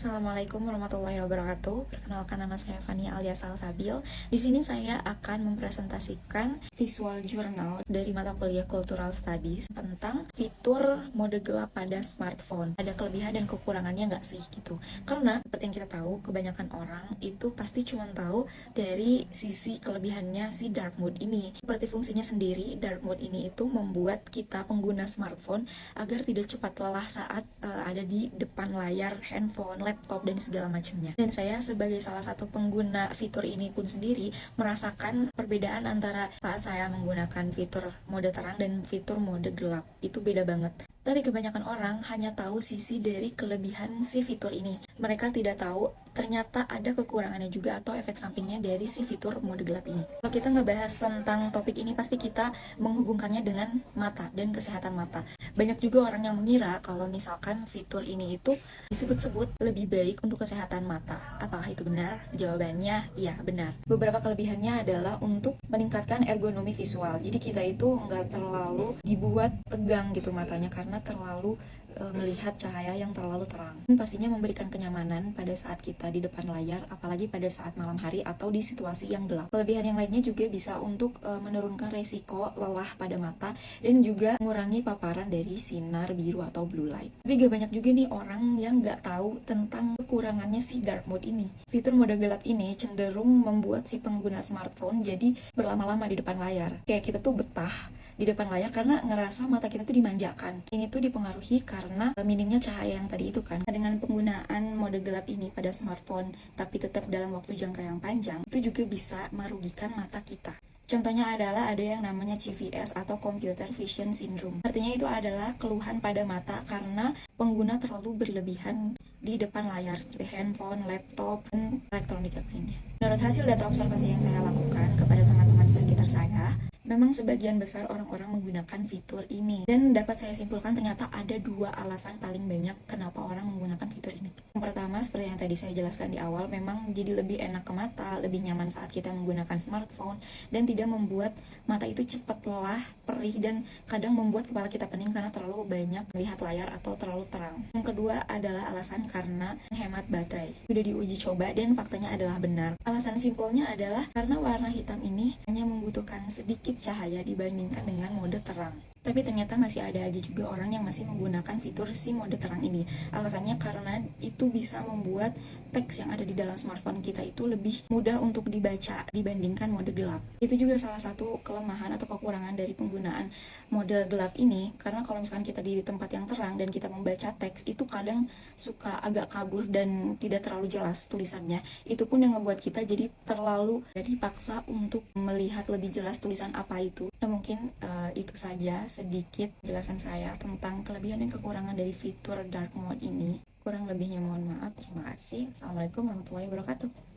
Assalamualaikum warahmatullahi wabarakatuh. Perkenalkan, nama saya Fania alias Salsabil. Di sini saya akan mempresentasikan visual journal dari mata kuliah Cultural Studies tentang fitur mode gelap pada smartphone. Ada kelebihan dan kekurangannya nggak sih gitu? Karena seperti yang kita tahu, kebanyakan orang itu pasti cuma tahu dari sisi kelebihannya si dark mode ini. Seperti fungsinya sendiri, dark mode ini itu membuat kita pengguna smartphone agar tidak cepat lelah saat ada di depan layar handphone, laptop, dan segala macamnya. Dan saya sebagai salah satu pengguna fitur ini pun sendiri merasakan perbedaan antara saat saya menggunakan fitur mode terang dan fitur mode gelap. Itu beda banget. Tapi kebanyakan orang hanya tahu sisi dari kelebihan si fitur ini. Mereka tidak tahu ternyata ada kekurangannya juga atau efek sampingnya dari si fitur mode gelap ini. Kalau kita ngebahas tentang topik ini, pasti kita menghubungkannya dengan mata dan kesehatan mata. Banyak juga orang yang mengira kalau misalkan fitur ini itu disebut-sebut lebih baik untuk kesehatan mata. Apakah itu benar? Jawabannya iya, benar. Beberapa kelebihannya adalah untuk meningkatkan ergonomi visual. Jadi kita itu nggak terlalu dibuat tegang gitu matanya karena terlalu melihat cahaya yang terlalu terang. Dan pastinya memberikan kenyamanan pada saat kita di depan layar, apalagi pada saat malam hari atau di situasi yang gelap. Kelebihan yang lainnya juga bisa untuk menurunkan resiko lelah pada mata dan juga mengurangi paparan dari sinar biru atau blue light. Tapi gak banyak juga nih orang yang gak tahu tentang kekurangannya si dark mode ini. Fitur mode gelap ini cenderung membuat si pengguna smartphone jadi berlama-lama di depan layar. Kayak kita tuh betah di depan layar karena ngerasa mata kita tuh dimanjakan. Ini tuh dipengaruhi karena minimnya cahaya yang tadi itu kan. Dengan penggunaan mode gelap ini pada smartphone tapi tetap dalam waktu jangka yang panjang, itu juga bisa merugikan mata kita. Contohnya adalah ada yang namanya CVS atau Computer Vision Syndrome. Artinya itu adalah keluhan pada mata karena pengguna terlalu berlebihan di depan layar seperti handphone, laptop, dan elektronik lainnya. Menurut hasil data observasi yang saya lakukan kepada teman-teman sekitar saya, memang sebagian besar orang-orang menggunakan fitur ini. Dan dapat saya simpulkan ternyata ada dua alasan paling banyak kenapa orang menggunakan fitur ini. Yang pertama, seperti yang tadi saya jelaskan di awal, memang jadi lebih enak ke mata, lebih nyaman saat kita menggunakan smartphone, dan tidak membuat mata itu cepat lelah, perih, dan kadang membuat kepala kita pening karena terlalu banyak melihat layar atau terlalu terang. Yang kedua adalah alasan karena hemat baterai. Sudah diuji coba dan faktanya adalah benar. Alasan simpelnya adalah karena warna hitam ini hanya membutuhkan sedikit cahaya dibandingkan dengan mode terang. Tapi ternyata masih ada aja juga orang yang masih menggunakan fitur si mode terang ini. Alasannya karena itu bisa membuat teks yang ada di dalam smartphone kita itu lebih mudah untuk dibaca dibandingkan mode gelap. Itu juga salah satu kelemahan atau kekurangan dari penggunaan mode gelap ini, karena kalau misalkan kita di tempat yang terang dan kita membaca teks, itu kadang suka agak kabur dan tidak terlalu jelas tulisannya. Itu pun yang membuat kita jadi terlalu dipaksa untuk melihat lebih jelas tulisan apa itu. Nah, mungkin itu saja sedikit penjelasan saya tentang kelebihan dan kekurangan dari fitur dark mode ini. Kurang lebihnya mohon maaf. Terima kasih. Assalamualaikum warahmatullahi wabarakatuh.